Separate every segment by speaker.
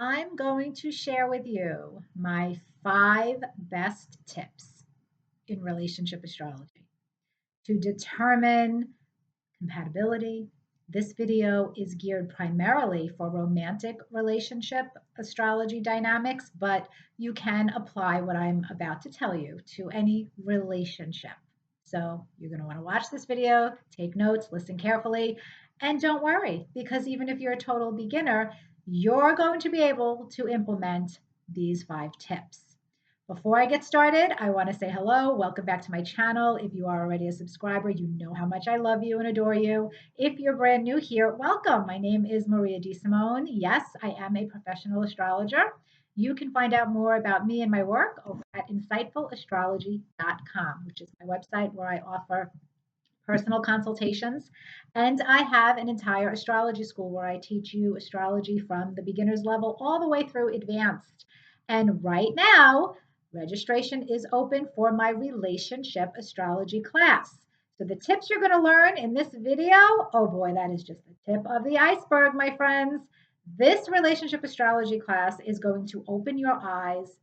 Speaker 1: I'm going to share with you my 5 best tips in relationship astrology to determine compatibility. This video is geared primarily for romantic relationship astrology dynamics, but you can apply what I'm about to tell you to any relationship. So you're going to want to watch this video, take notes, listen carefully, and don't worry, because even if you're a total beginner, you're going to be able to implement these 5 tips. Before I get started, I want to say hello. Welcome back to my channel. If you are already a subscriber, you know how much I love you and adore you. If you're brand new here, welcome. My name is Maria DeSimone. Yes, I am a professional astrologer. You can find out more about me and my work over at insightfulastrology.com, which is my website where I offer personal consultations. And I have an entire astrology school where I teach you astrology from the beginner's level all the way through advanced. And right now, registration is open for my relationship astrology class. So the tips you're going to learn in this video, oh boy, that is just the tip of the iceberg, my friends. This relationship astrology class is going to open your eyes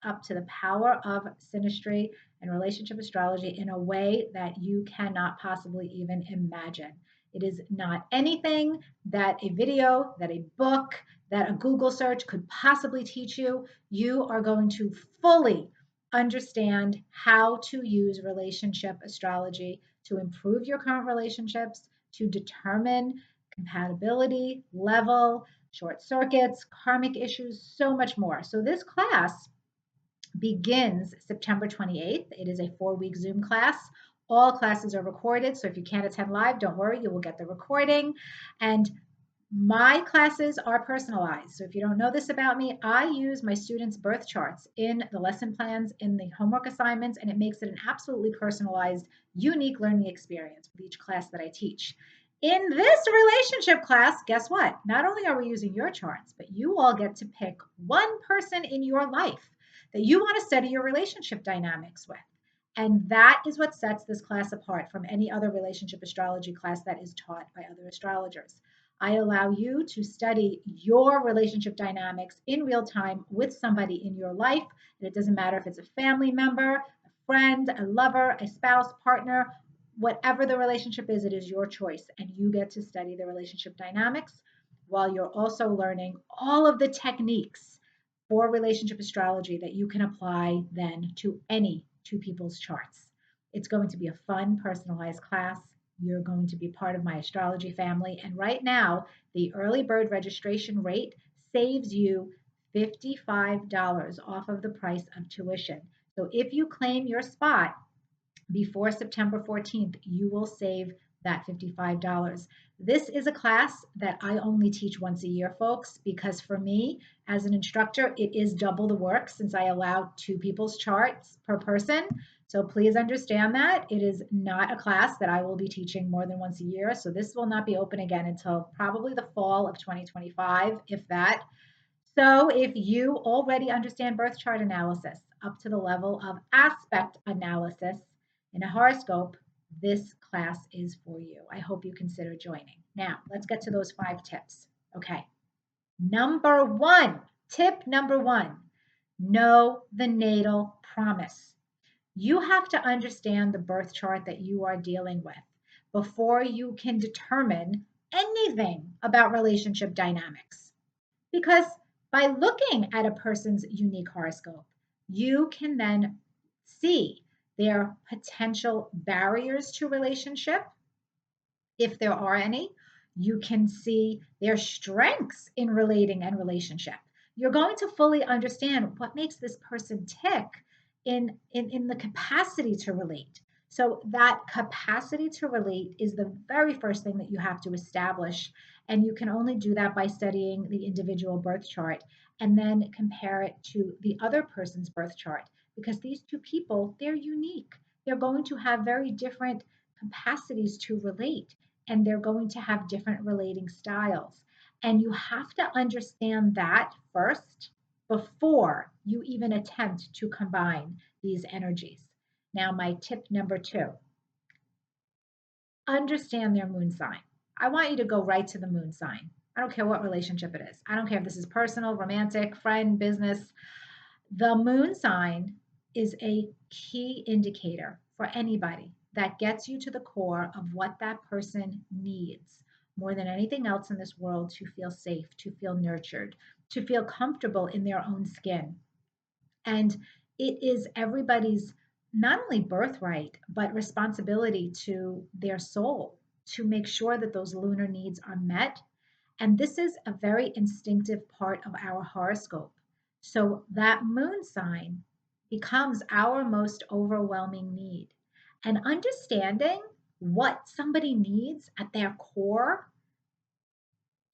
Speaker 1: up to the power of synastry and relationship astrology in a way that you cannot possibly even imagine. It is not anything that a video, that a book, that a Google search could possibly teach you. You are going to fully understand how to use relationship astrology to improve your current relationships, to determine compatibility, level, short circuits, karmic issues, so much more. So this class begins September 28th. It is a 4-week Zoom class. All classes are recorded, so if you can't attend live, don't worry, you will get the recording. And my classes are personalized. So if you don't know this about me, I use my students' birth charts in the lesson plans, in the homework assignments, and it makes it an absolutely personalized, unique learning experience with each class that I teach. In this relationship class, guess what? Not only are we using your charts, but you all get to pick one person in your life that you want to study your relationship dynamics with. And that is what sets this class apart from any other relationship astrology class that is taught by other astrologers. I allow you to study your relationship dynamics in real time with somebody in your life. And it doesn't matter if it's a family member, a friend, a lover, a spouse, partner, whatever the relationship is, it is your choice. And you get to study the relationship dynamics while you're also learning all of the techniques for relationship astrology that you can apply then to any two people's charts. It's going to be a fun, personalized class. You're going to be part of my astrology family. And right now, the early bird registration rate saves you $55 off of the price of tuition. So if you claim your spot before September 14th, you will save that $55. This is a class that I only teach once a year, folks, because for me, as an instructor, it is double the work since I allow 2 people's charts per person. So please understand that it is not a class that I will be teaching more than once a year. So this will not be open again until probably the fall of 2025, if that. So if you already understand birth chart analysis up to the level of aspect analysis in a horoscope, this class is for you. I hope you consider joining. Now, let's get to those 5 tips. Okay. Tip number one, know the natal promise. You have to understand the birth chart that you are dealing with before you can determine anything about relationship dynamics. Because by looking at a person's unique horoscope, you can then see their potential barriers to relationship, if there are any. You can see their strengths in relating and relationship. You're going to fully understand what makes this person tick in the capacity to relate. So that capacity to relate is the very first thing that you have to establish. And you can only do that by studying the individual birth chart and then compare it to the other person's birth chart. Because these 2 people, they're unique. They're going to have very different capacities to relate, and they're going to have different relating styles. And you have to understand that first before you even attempt to combine these energies. Now, my tip number 2, understand their moon sign. I want you to go right to the moon sign. I don't care what relationship it is. I don't care if this is personal, romantic, friend, business. The moon sign is a key indicator for anybody that gets you to the core of what that person needs more than anything else in this world to feel safe, to feel nurtured, to feel comfortable in their own skin. And it is everybody's not only birthright, but responsibility to their soul to make sure that those lunar needs are met. And this is a very instinctive part of our horoscope. So that moon sign becomes our most overwhelming need. And understanding what somebody needs at their core,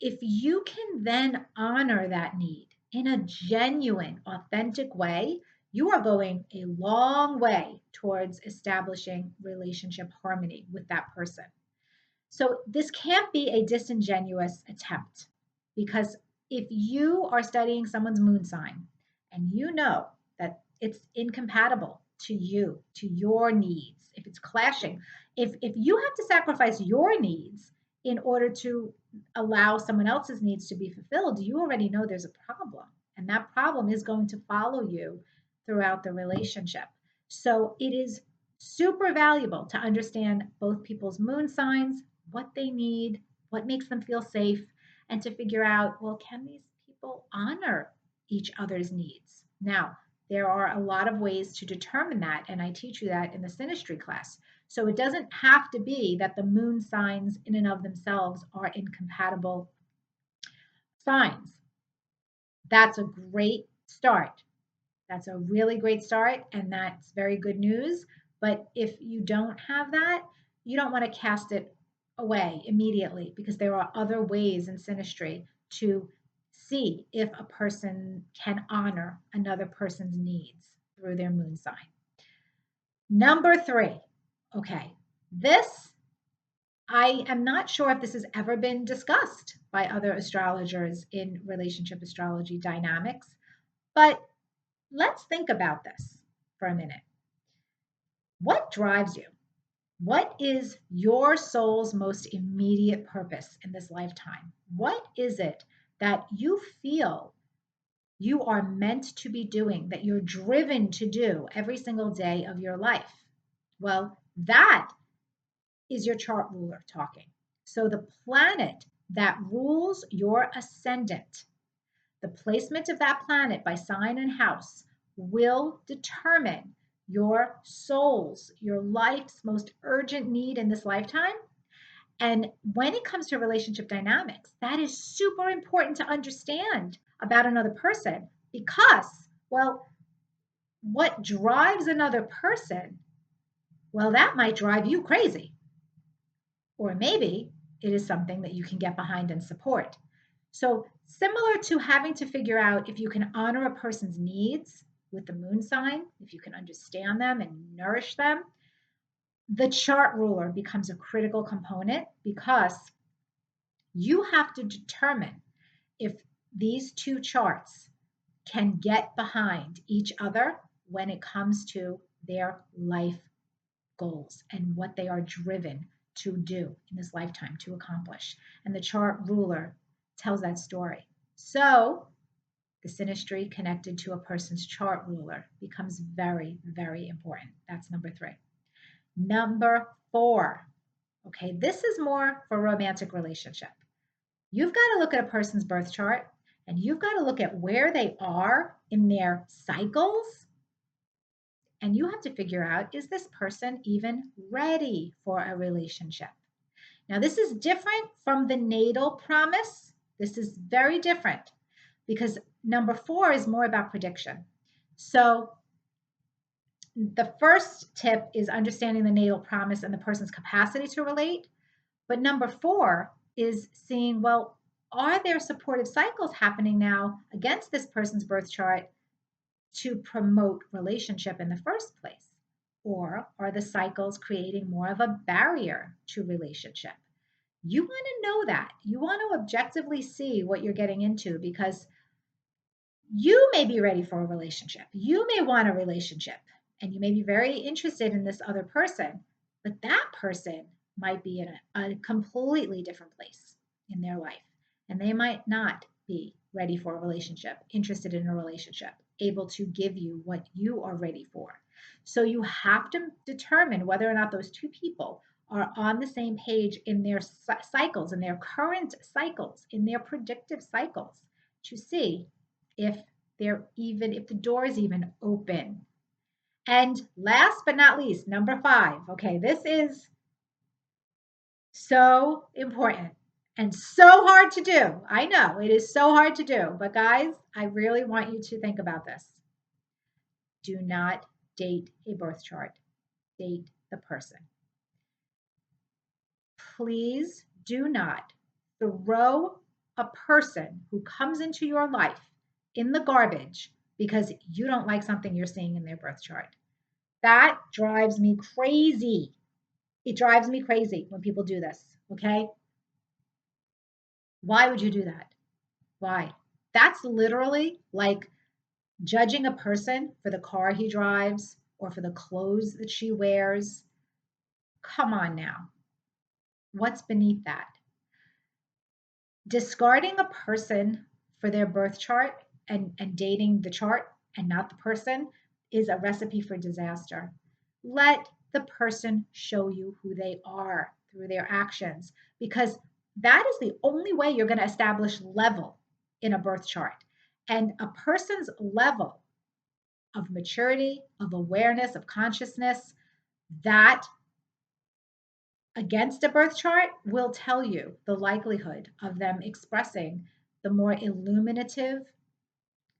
Speaker 1: if you can then honor that need in a genuine, authentic way, you are going a long way towards establishing relationship harmony with that person. So this can't be a disingenuous attempt because if you are studying someone's moon sign and you know that it's incompatible to you, to your needs, if it's clashing, if you have to sacrifice your needs in order to allow someone else's needs to be fulfilled, you already know there's a problem. And that problem is going to follow you throughout the relationship. So it is super valuable to understand both people's moon signs, what they need, what makes them feel safe, and to figure out, well, can these people honor each other's needs? Now, there are a lot of ways to determine that, and I teach you that in the synastry class. So it doesn't have to be that the moon signs in and of themselves are incompatible signs. That's a great start. That's a really great start, and that's very good news. But if you don't have that, you don't want to cast it away immediately because there are other ways in synastry to see if a person can honor another person's needs through their moon sign. Number three, okay, this, I am not sure if this has ever been discussed by other astrologers in relationship astrology dynamics, but let's think about this for a minute. What drives you? What is your soul's most immediate purpose in this lifetime? What is it that you feel you are meant to be doing, that you're driven to do every single day of your life? Well, that is your chart ruler talking. So the planet that rules your ascendant, the placement of that planet by sign and house will determine your soul's, your life's most urgent need in this lifetime. And when it comes to relationship dynamics, that is super important to understand about another person because, well, what drives another person, well, that might drive you crazy. Or maybe it is something that you can get behind and support. So, similar to having to figure out if you can honor a person's needs with the moon sign, if you can understand them and nourish them, the chart ruler becomes a critical component because you have to determine if these two charts can get behind each other when it comes to their life goals and what they are driven to do in this lifetime to accomplish. And the chart ruler tells that story. So the synastry connected to a person's chart ruler becomes very, very important. That's number three. Number four. Okay, this is more for romantic relationship. You've got to look at a person's birth chart and you've got to look at where they are in their cycles. And you have to figure out, is this person even ready for a relationship? Now, this is different from the natal promise. This is very different because number four is more about prediction. So the first tip is understanding the natal promise and the person's capacity to relate. But number four is seeing, well, are there supportive cycles happening now against this person's birth chart to promote relationship in the first place? Or are the cycles creating more of a barrier to relationship? You want to know that. You want to objectively see what you're getting into because you may be ready for a relationship. You may want a relationship and you may be very interested in this other person, but that person might be in a completely different place in their life. and they might not be ready for a relationship, interested in a relationship, able to give you what you are ready for. So you have to determine whether or not those two people are on the same page in their cycles, in their current cycles, in their predictive cycles, to see if if the door is even open. And last but not least, number 5. Okay, this is so important and so hard to do. I know it is so hard to do, but guys, I really want you to think about this. Do not date a birth chart, date the person. Please do not throw a person who comes into your life in the garbage because you don't like something you're seeing in their birth chart. That drives me crazy. It drives me crazy when people do this, okay? Why would you do that? Why? That's literally like judging a person for the car he drives or for the clothes that she wears. Come on now. What's beneath that? Discarding a person for their birth chart and dating the chart and not the person is a recipe for disaster. Let the person show you who they are through their actions, because that is the only way you're going to establish level in a birth chart. And a person's level of maturity, of awareness, of consciousness, that against a birth chart will tell you the likelihood of them expressing the more illuminative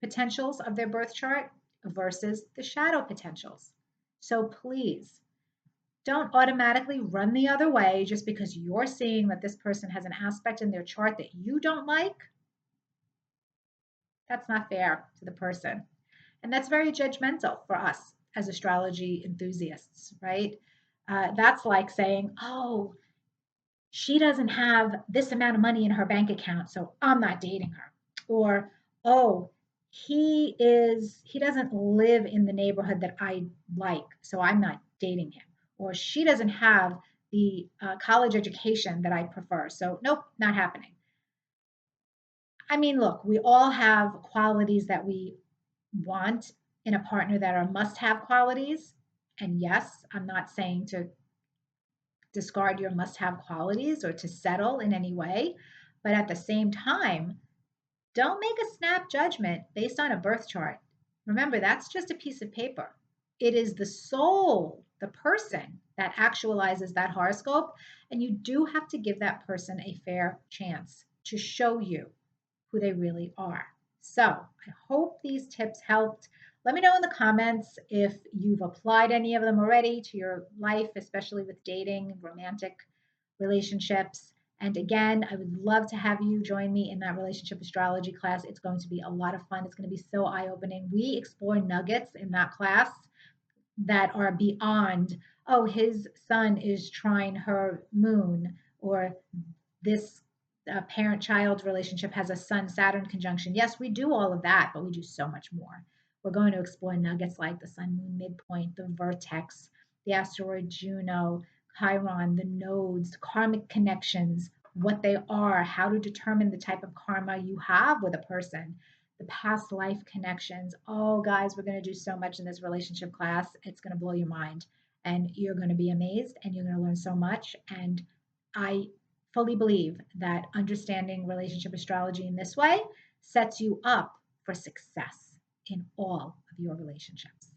Speaker 1: potentials of their birth chart versus the shadow potentials. So please don't automatically run the other way just because you're seeing that this person has an aspect in their chart that you don't like. That's not fair to the person. And that's very judgmental for us as astrology enthusiasts, right? That's like saying, oh, she doesn't have this amount of money in her bank account, so I'm not dating her. Or, oh, he doesn't live in the neighborhood that I like, so I'm not dating him. Or she doesn't have the college education that I prefer, so nope, not happening. I mean, look, we all have qualities that we want in a partner that are must have qualities. And yes, I'm not saying to discard your must have qualities or to settle in any way. But at the same time, don't make a snap judgment based on a birth chart. Remember, that's just a piece of paper. It is the soul, the person that actualizes that horoscope. And you do have to give that person a fair chance to show you who they really are. So I hope these tips helped. Let me know in the comments if you've applied any of them already to your life, especially with dating, romantic relationships. And again, I would love to have you join me in that relationship astrology class. It's going to be a lot of fun. It's going to be so eye opening. We explore nuggets in that class that are beyond, oh, his sun is trine her moon, or this parent child relationship has a sun Saturn conjunction. Yes, we do all of that, but we do so much more. We're going to explore nuggets like the sun moon midpoint, the vertex, the asteroid Juno, Chiron, the nodes, karmic connections, what they are, how to determine the type of karma you have with a person, the past life connections. Oh, guys, we're going to do so much in this relationship class. It's going to blow your mind, and you're going to be amazed, and you're going to learn so much. And I fully believe that understanding relationship astrology in this way sets you up for success in all of your relationships.